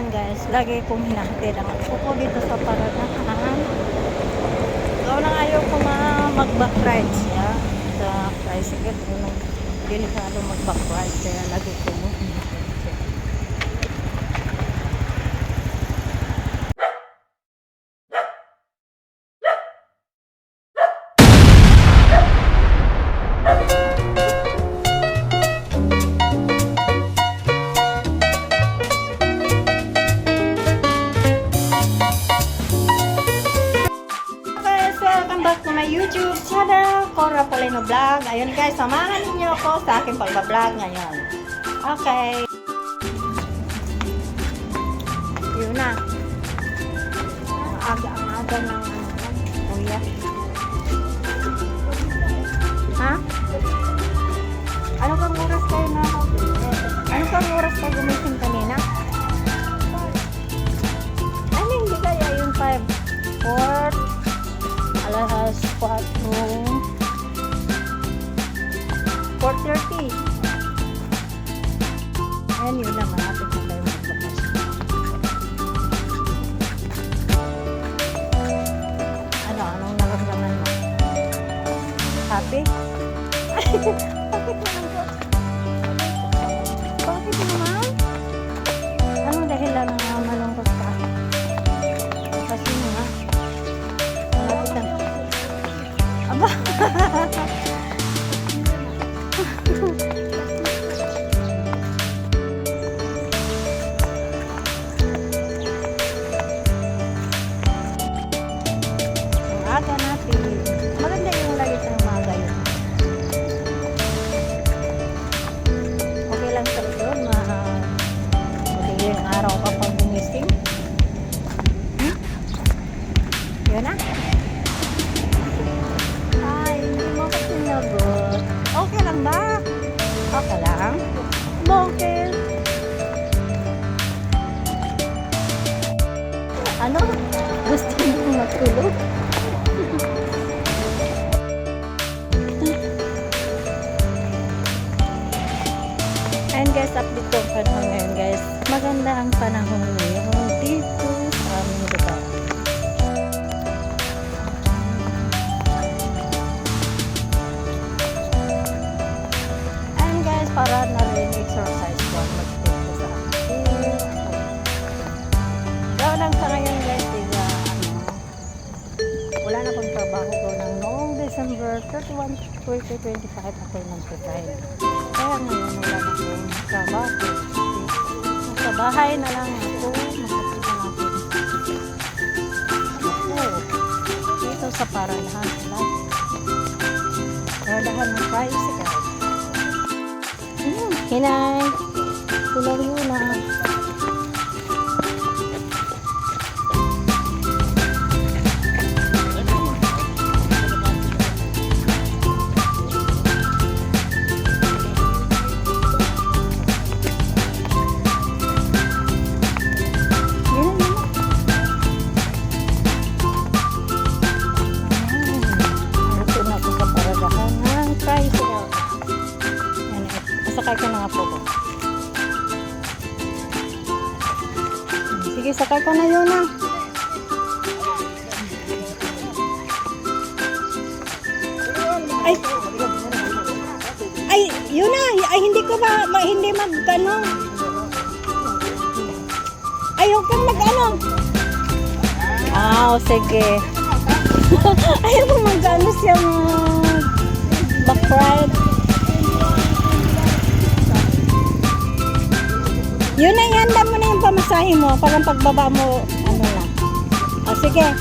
Ayan guys, lagi kong hinahatid ang apo ko dito sa Paranahan. Ikaw lang ayaw ko mag-back ride siya sa tricycle. Delikado mag-back ride kaya lagi kong hinahatid siya. Back to my YouTube channel, Cora Polino Vlog. Ayun guys, samahan niyo ako sa aking pagbablog ngayon. Okay. Yun na. Ang aga ng kuya. Ha? Ano kang oras kayo na? Ano kang oras kayo gumising kanina? Ano hindi kaya yung 5, 4, alas 4:30. Ayan, yun lang. Malapit na tayo magbakas. Anong naramdaman mo? Happy? Bakit naman? Bakit naman? Anong dahilan ng malungkot ka? Kasi nga. Malapit na. Aba! Ang aga natin. Maganda yung lagi sa umaga yun. Okay lang sa ito. Madaling araw ka pag gumising. Yun na. Okay lang ba? Okay lang? Bakit? Ano? Gusto mo matulog? And guys, update ko ang panahon ngayon guys. Maganda ang panahon ngayon dito sa aming lugar. Para na rin exercise ko mag-take ko sa akin. Gawin lang sa ngayon guys, wala na akong trabaho ko ng noong December 31, 2025 ako nag-retire. Kaya ngayon wala na akong trabaho. Sa bahay na lang ako, magkakita natin. Dito sa Paranahan lang. Paranahan ng tricycle. Hinay, tulog yun na. Sakay ka na nga po ko. Sige, sakay ka na yun na. Ay, yun na. Ay, hindi ko ba, hindi mag-ano. Ay, huwag kang mag-ano. Sige. Ayaw mo mag-ano siyang back ride. Yun na, ihanda mo na yung pamasahe mo. Parang pagbaba mo, ano lang. Sige.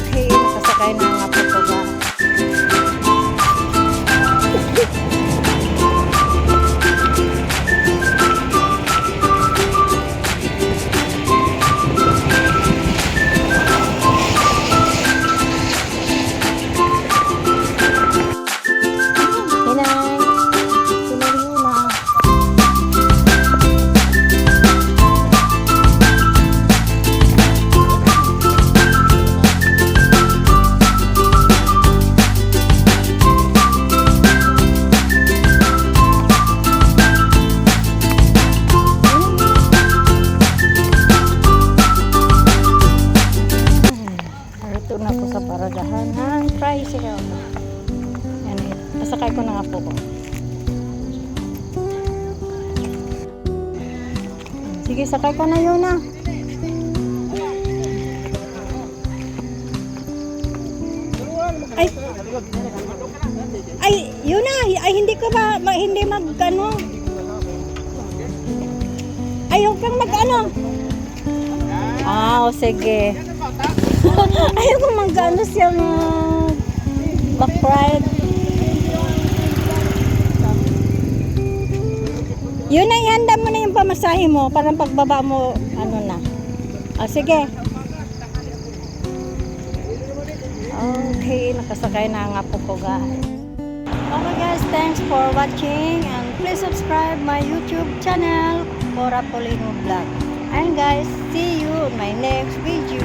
Okay, nakasakay na nga po ito ba. Sige, sakay ka na yun na. Ay, ay, yun na. Ay, hindi ka ba, hindi mag-ano. Ayaw kang mag-ano. Ah, o sige. Ayaw kang mag-ano siya back-ride. Yun na, ihanda mo na yung pamasahe mo. Parang pagbaba mo, ano na. Ah, sige. Okay, nakasakay na nga po ko guys. Okay guys, thanks for watching and please subscribe my YouTube channel, Cora Polino Vlog. And guys, see you in my next video.